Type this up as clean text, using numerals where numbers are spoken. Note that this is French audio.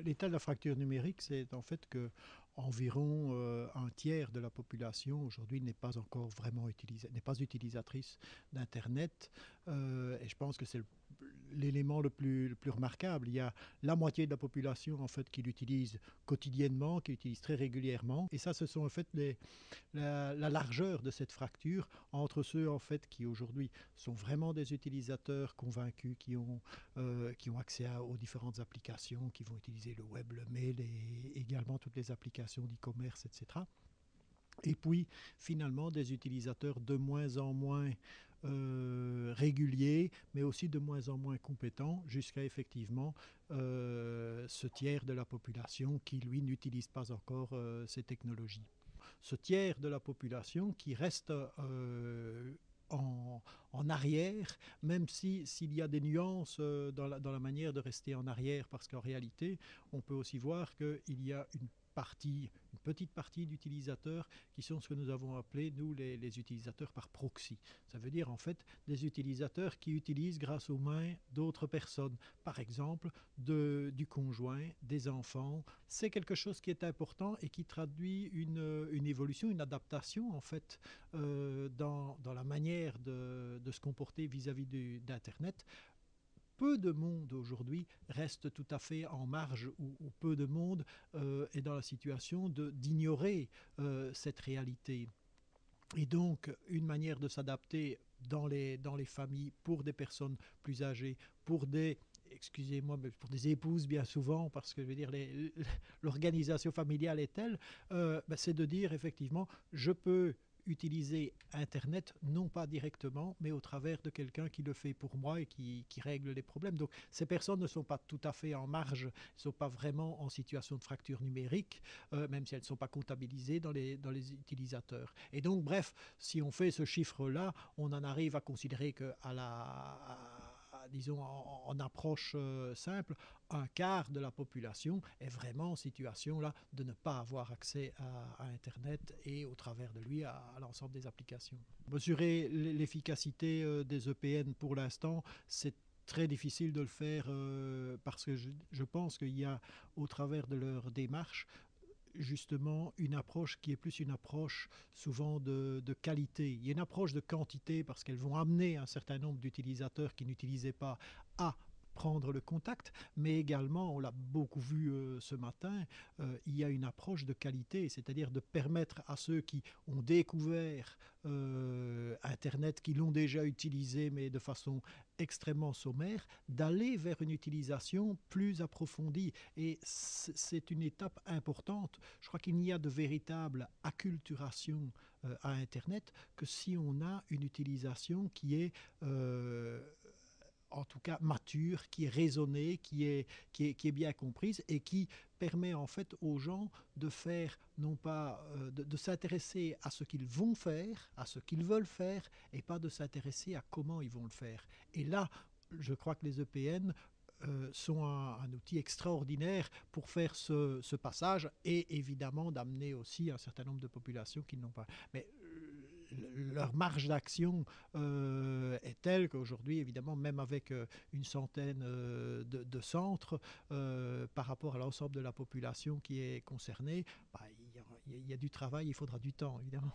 L'état de la fracture numérique, c'est en fait que environ un tiers de la population aujourd'hui n'est pas encore vraiment n'est pas utilisatrice d'Internet. Et je pense que c'est l'élément le plus remarquable. Il y a la moitié de la population en fait qui l'utilise quotidiennement, qui l'utilise très régulièrement. Et ça, ce sont en fait la largeur de cette fracture entre ceux en fait qui aujourd'hui sont vraiment des utilisateurs convaincus, qui ont accès aux différentes applications, qui vont utiliser le web, le mail et également toutes les applications d'e-commerce, etc. Et puis finalement des utilisateurs de moins en moins réguliers, mais aussi de moins en moins compétents, jusqu'à effectivement ce tiers de la population qui, lui, n'utilise pas encore ces technologies. Ce tiers de la population qui reste en arrière, même s'il y a des nuances dans la manière de rester en arrière, parce qu'en réalité, on peut aussi voir qu'il y a une petite partie d'utilisateurs qui sont ce que nous avons appelé, nous, les utilisateurs par proxy. Ça veut dire en fait des utilisateurs qui utilisent grâce aux mains d'autres personnes, par exemple du conjoint, des enfants. C'est quelque chose qui est important et qui traduit une évolution, une adaptation en fait dans la manière de se comporter vis-à-vis d'Internet. Peu de monde aujourd'hui reste tout à fait en marge ou peu de monde est dans la situation d'ignorer cette réalité. Et donc, une manière de s'adapter dans les familles pour des personnes plus âgées, pour des excusez-moi, mais pour des épouses bien souvent, parce que je veux dire, l'organisation familiale est telle, c'est de dire effectivement, je peux utiliser Internet, non pas directement, mais au travers de quelqu'un qui le fait pour moi et qui règle les problèmes. Donc ces personnes ne sont pas tout à fait en marge, ne sont pas vraiment en situation de fracture numérique, même si elles ne sont pas comptabilisées dans les utilisateurs. Et donc, bref, si on fait ce chiffre-là, on en arrive à considérer qu'à disons, en approche simple, un quart de la population est vraiment en situation là, de ne pas avoir accès à Internet et au travers de lui à l'ensemble des applications. Mesurer l'efficacité des EPN pour l'instant, c'est très difficile de le faire parce que je pense qu'il y a, au travers de leur démarche, justement une approche qui est plus une approche souvent de qualité. Il y a une approche de quantité parce qu'elles vont amener un certain nombre d'utilisateurs qui n'utilisaient pas à prendre le contact, mais également, on l'a beaucoup vu ce matin, il y a une approche de qualité, c'est-à-dire de permettre à ceux qui ont découvert Internet, qui l'ont déjà utilisé, mais de façon extrêmement sommaire, d'aller vers une utilisation plus approfondie. Et c'est une étape importante. Je crois qu'il n'y a de véritable acculturation à Internet que si on a une utilisation qui est en tout cas mature, qui est raisonnée, qui est bien comprise et qui permet en fait aux gens de faire, non pas de s'intéresser à ce qu'ils vont faire, à ce qu'ils veulent faire, et pas de s'intéresser à comment ils vont le faire. Et là, je crois que les EPN sont un outil extraordinaire pour faire ce passage et évidemment d'amener aussi un certain nombre de populations qui n'ont pas. Mais leur marge d'action est telle qu'aujourd'hui, évidemment, même avec une centaine centres, par rapport à l'ensemble de la population qui est concernée, il y a du travail, il faudra du temps, évidemment.